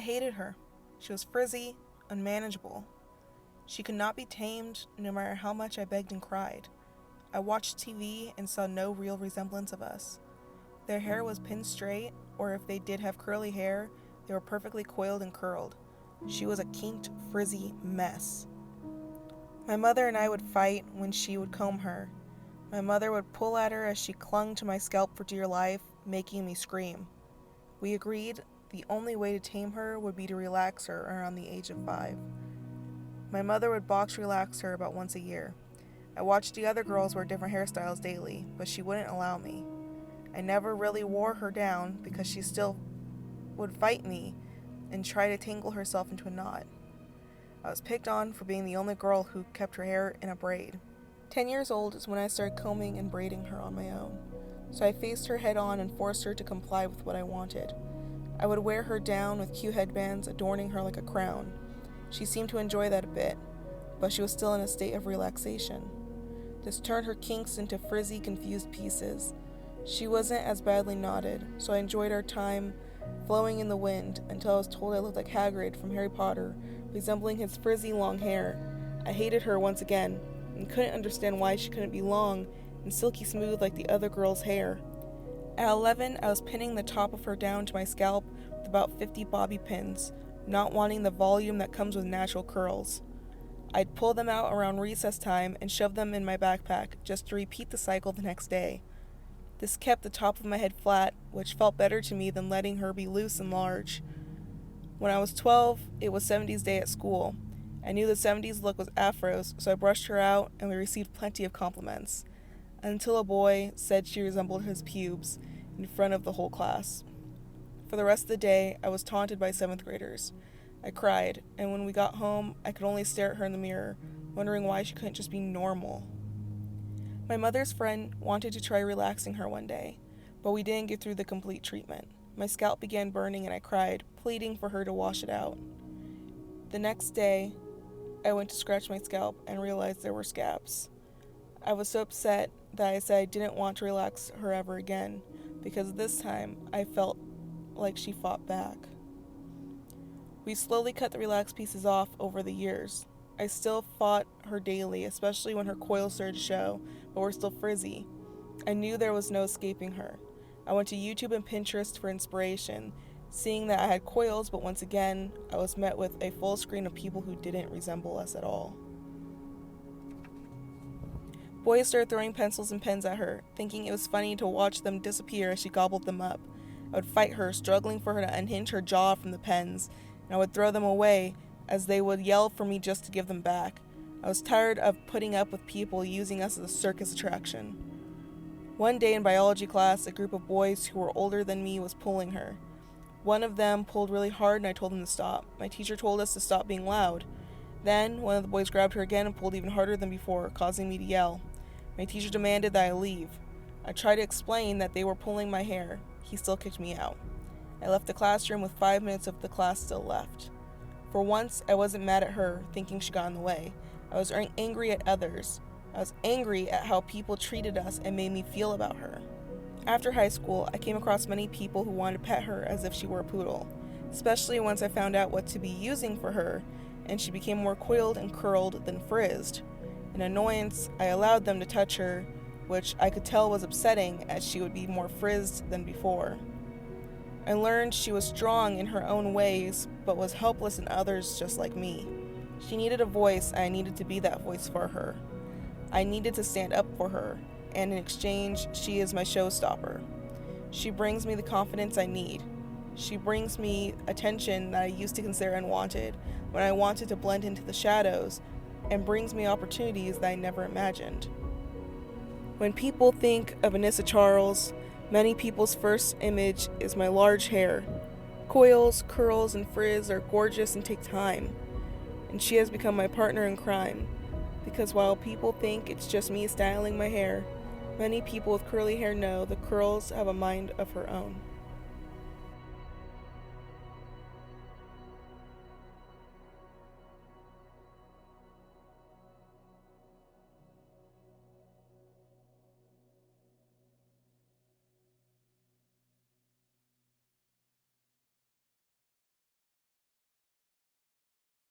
hated her. She was frizzy, unmanageable. She could not be tamed no matter how much I begged and cried. I watched TV and saw no real resemblance of us. Their hair was pinned straight, or if they did have curly hair, they were perfectly coiled and curled. She was a kinked, frizzy mess. My mother and I would fight when she would comb her. My mother would pull at her as she clung to my scalp for dear life, making me scream. We agreed the only way to tame her would be to relax her around the age of 5. My mother would box relax her about once a year. I watched the other girls wear different hairstyles daily, but she wouldn't allow me. I never really wore her down because she still would fight me and try to tangle herself into a knot. I was picked on for being the only girl who kept her hair in a braid. 10 years old is when I started combing and braiding her on my own, so I faced her head on and forced her to comply with what I wanted. I would wear her down with cute headbands adorning her like a crown. She seemed to enjoy that a bit, but she was still in a state of relaxation. This turned her kinks into frizzy, confused pieces. She wasn't as badly knotted, so I enjoyed our time flowing in the wind until I was told I looked like Hagrid from Harry Potter, resembling his frizzy long hair. I hated her once again, and couldn't understand why she couldn't be long and silky smooth like the other girl's hair. At 11, I was pinning the top of her down to my scalp with about 50 bobby pins, not wanting the volume that comes with natural curls. I'd pull them out around recess time and shove them in my backpack just to repeat the cycle the next day. This kept the top of my head flat, which felt better to me than letting her be loose and large. When I was 12, it was 70s day at school. I knew the 70s look was afros, so I brushed her out and we received plenty of compliments, until a boy said she resembled his pubes in front of the whole class. For the rest of the day, I was taunted by 7th graders. I cried, and when we got home, I could only stare at her in the mirror, wondering why she couldn't just be normal. My mother's friend wanted to try relaxing her one day, but we didn't get through the complete treatment. My scalp began burning and I cried, pleading for her to wash it out. The next day, I went to scratch my scalp and realized there were scabs. I was so upset that I said I didn't want to relax her ever again, because this time I felt like she fought back. We slowly cut the relaxed pieces off over the years. I still fought her daily, especially when her coils started to show, but were still frizzy. I knew there was no escaping her. I went to YouTube and Pinterest for inspiration, seeing that I had coils, but once again, I was met with a full screen of people who didn't resemble us at all. Boys started throwing pencils and pens at her, thinking it was funny to watch them disappear as she gobbled them up. I would fight her, struggling for her to unhinge her jaw from the pens, and I would throw them away as they would yell for me just to give them back. I was tired of putting up with people using us as a circus attraction. One day in biology class, a group of boys who were older than me was pulling her. One of them pulled really hard and I told him to stop. My teacher told us to stop being loud. Then, one of the boys grabbed her again and pulled even harder than before, causing me to yell. My teacher demanded that I leave. I tried to explain that they were pulling my hair. He still kicked me out. I left the classroom with 5 minutes of the class still left. For once, I wasn't mad at her, thinking she got in the way. I was angry at others. I was angry at how people treated us and made me feel about her. After high school, I came across many people who wanted to pet her as if she were a poodle, especially once I found out what to be using for her, and she became more coiled and curled than frizzed. In annoyance, I allowed them to touch her, which I could tell was upsetting as she would be more frizzed than before. I learned she was strong in her own ways, but was helpless in others just like me. She needed a voice, and I needed to be that voice for her. I needed to stand up for her, and in exchange, she is my showstopper. She brings me the confidence I need. She brings me attention that I used to consider unwanted when I wanted to blend into the shadows, and brings me opportunities that I never imagined. When people think of Anissa Charles, many people's first image is my large hair. Coils, curls, and frizz are gorgeous and take time, and she has become my partner in crime, because while people think it's just me styling my hair, many people with curly hair know the curls have a mind of her own.